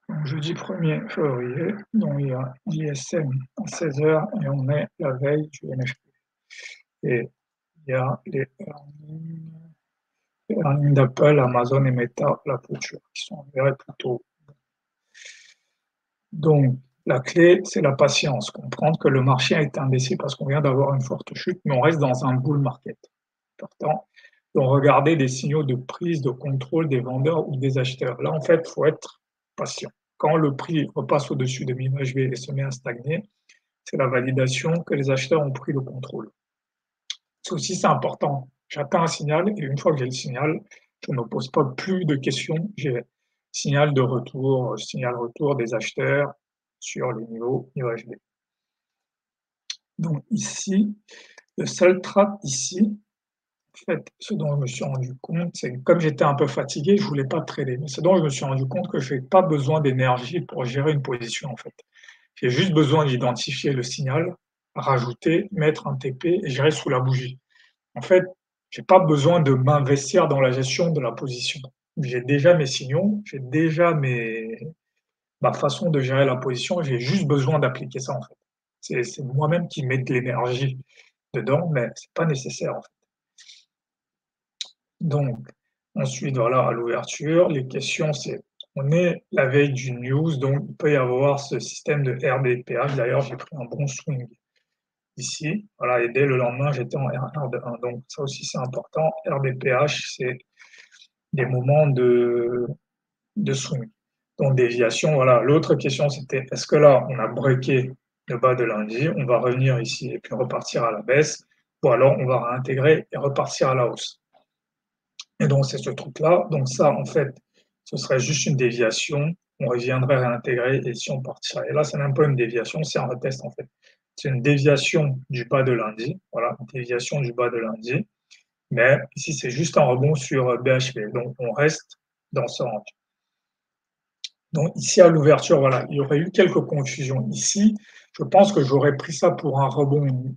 Donc, jeudi 1er février, donc il y a l'ISM à 16 h et on est la veille du NFP. Et il y a les earnings d'Apple, Amazon et Meta, la clôture, qui sont enverrés plus tôt. Donc, la clé, c'est la patience, comprendre que le marché est indécis parce qu'on vient d'avoir une forte chute, mais on reste dans un bull market. Important. Donc, regarder des signaux de prise de contrôle des vendeurs ou des acheteurs. Là, en fait, il faut être patient. Quand le prix repasse au-dessus de MIMHV et se met à stagner, c'est la validation que les acheteurs ont pris le contrôle. Ça aussi, c'est important. J'attends un signal et une fois que j'ai le signal, je ne me pose pas plus de questions. J'ai signal retour des acheteurs sur les niveaux UHD. Donc ici, le seul trap ici, en fait, ce dont je me suis rendu compte, c'est que comme j'étais un peu fatigué, je voulais pas trader. Mais ce dont je me suis rendu compte que je n'ai pas besoin d'énergie pour gérer une position, en fait. J'ai juste besoin d'identifier le signal, rajouter, mettre un TP et gérer sous la bougie. En fait, j'ai pas besoin de m'investir dans la gestion de la position. J'ai déjà mes signaux, j'ai déjà ma façon de gérer la position, j'ai juste besoin d'appliquer ça, en fait. C'est moi-même qui mets de l'énergie dedans, mais c'est pas nécessaire, en fait. Donc, ensuite, voilà, à l'ouverture, les questions, c'est on est la veille du news, donc il peut y avoir ce système de RBPH. D'ailleurs, j'ai pris un bon swing ici, voilà, et dès le lendemain, j'étais en R1 de 1. Donc, ça aussi, c'est important. RBPH, c'est des moments de swing. Donc, déviation, voilà. L'autre question, c'était est-ce que là, on a breaké le bas de lundi, on va revenir ici et puis repartir à la baisse, ou alors on va réintégrer et repartir à la hausse. Et donc, c'est ce truc-là. Donc, ça, en fait, ce serait juste une déviation. On reviendrait réintégrer et si on partirait. Et là, c'est même pas une déviation, c'est un retest, en fait. C'est une déviation du bas de lundi. Voilà, une déviation du bas de lundi. Mais ici, c'est juste un rebond sur BHP. Donc, on reste dans ce range. Donc, ici, à l'ouverture, voilà, il y aurait eu quelques confusions. Ici, je pense que j'aurais pris ça pour un rebond,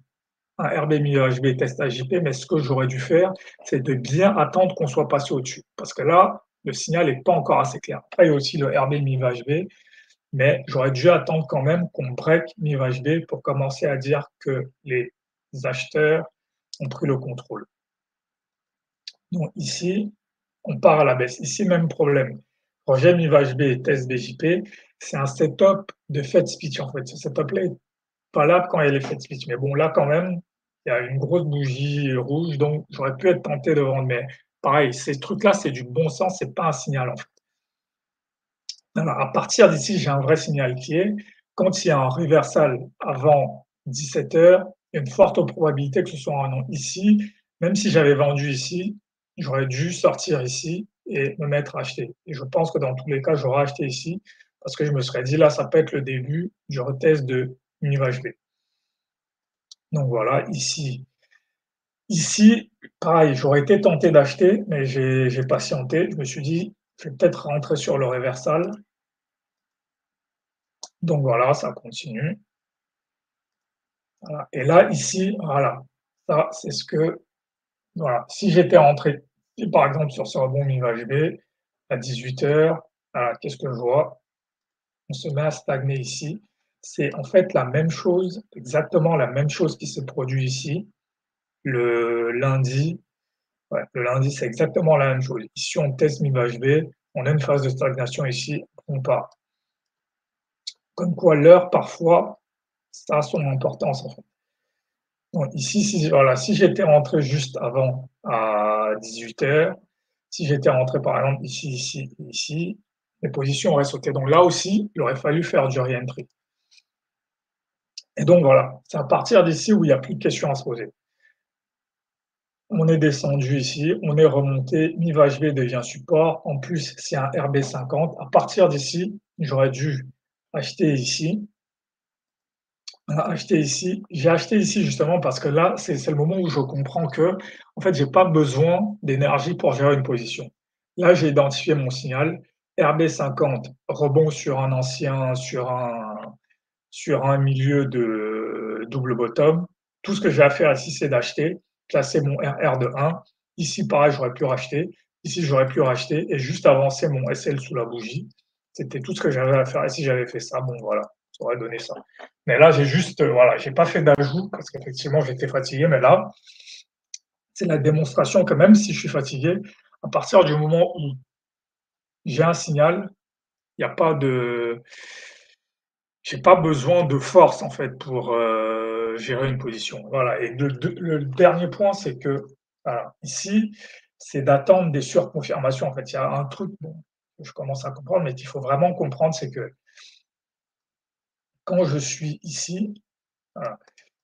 un RB-HB test AJP, mais ce que j'aurais dû faire, c'est de bien attendre qu'on soit passé au-dessus. Parce que là, le signal n'est pas encore assez clair. Après, il y a aussi le RB-HB, mais j'aurais dû attendre quand même qu'on break MIVHB pour commencer à dire que les acheteurs ont pris le contrôle. Donc ici, on part à la baisse. Ici, même problème. Projet MIVHB et test BJP, c'est un setup de Fed speech en fait. Ce setup-là est pas là quand il y a les Fed speech. Mais bon, là quand même, il y a une grosse bougie rouge, donc j'aurais pu être tenté de vendre. Mais pareil, ces trucs-là, c'est du bon sens, c'est pas un signal en fait. Alors, à partir d'ici, j'ai un vrai signal qui est quand il y a un reversal avant 17 h, il y a une forte probabilité que ce soit un non ici. Même si j'avais vendu ici, j'aurais dû sortir ici et me mettre à acheter. Et je pense que dans tous les cas, j'aurais acheté ici parce que je me serais dit là, ça peut être le début du retest de MIVHB. Donc voilà, ici. Ici, pareil, j'aurais été tenté d'acheter, mais j'ai patienté. Je me suis dit, je vais peut-être rentrer sur le reversal. Donc voilà, ça continue. Voilà. Et là, ici, voilà, ça, c'est ce que, voilà, si j'étais rentré, par exemple, sur ce rebond MIVHB à 18 h, voilà, qu'est-ce que je vois? On se met à stagner ici. C'est en fait la même chose, exactement la même chose qui se produit ici. Le lundi, ouais, le lundi, c'est exactement la même chose. Ici, on teste MIVHB, on a une phase de stagnation ici, on part. Comme quoi, l'heure, parfois, ça a son importance, en fait. Donc ici, si j'étais rentré juste avant à 18 h, si j'étais rentré par exemple ici, ici, ici, les positions auraient sauté. Donc là aussi, il aurait fallu faire du re-entry. Et donc voilà, c'est à partir d'ici où il n'y a plus de questions à se poser. On est descendu ici, on est remonté, MIVHB devient support. En plus, c'est un RB50. À partir d'ici, j'aurais dû acheter ici. Acheter ici. J'ai acheté ici justement parce que là, c'est le moment où je comprends que, en fait, j'ai pas besoin d'énergie pour gérer une position. Là, j'ai identifié mon signal. RB50, rebond sur un ancien, sur un milieu de double bottom. Tout ce que j'ai à faire ici, c'est d'acheter, placer mon RR de 1. Ici, pareil, j'aurais pu racheter. Ici, j'aurais pu racheter et juste avancer mon SL sous la bougie C'était tout ce que j'avais à faire et si j'avais fait ça, bon voilà, ça aurait donné ça. Mais là, j'ai juste, voilà, j'ai pas fait d'ajout parce qu'effectivement, j'étais fatigué, mais là, c'est la démonstration que même si je suis fatigué, à partir du moment où j'ai un signal, il y a pas de j'ai pas besoin de force en fait pour, gérer une position. Voilà et le dernier point, c'est que, voilà, ici, c'est d'attendre des surconfirmations en fait. Il y a un truc, bon, que je commence à comprendre, mais qu'il faut vraiment comprendre, c'est que quand je suis ici, voilà,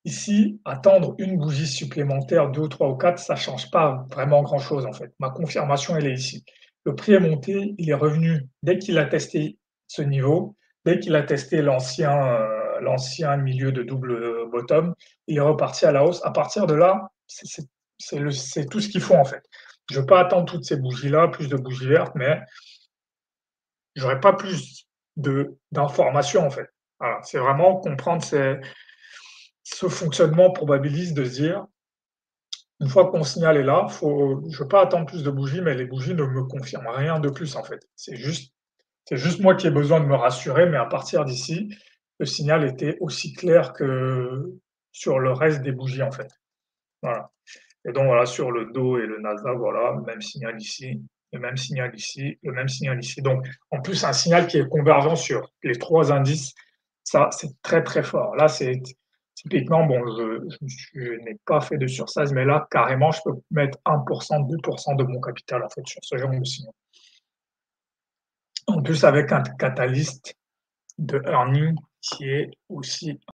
ici, attendre une bougie supplémentaire, 2 ou 3 ou 4, ça change pas vraiment grand chose en fait. Ma confirmation, elle est ici. Le prix est monté, il est revenu dès qu'il a testé ce niveau, dès qu'il a testé l'ancien milieu de double, bottom, il est reparti à la hausse. À partir de là, c'est tout ce qu'il faut en fait. Je ne veux pas attendre toutes ces bougies-là, plus de bougies vertes, mais j'aurais pas plus d'informations en fait. Voilà, c'est vraiment comprendre ce fonctionnement probabiliste de se dire une fois que mon signal est là, je ne veux pas attendre plus de bougies, mais les bougies ne me confirment rien de plus en fait. C'est juste moi qui ai besoin de me rassurer, mais à partir d'ici, le signal était aussi clair que sur le reste des bougies en fait. Voilà. Et donc voilà, sur le dos et le Nasdaq, voilà, le même signal ici, le même signal ici, le même signal ici. Donc en plus, un signal qui est convergent sur les 3 indices, ça, c'est très, très fort. Là, c'est typiquement, bon, je n'ai pas fait de sursize, mais là, carrément, je peux mettre 1 2 de mon capital, en fait, sur ce genre de signal. En plus, avec un catalyste de earning qui est aussi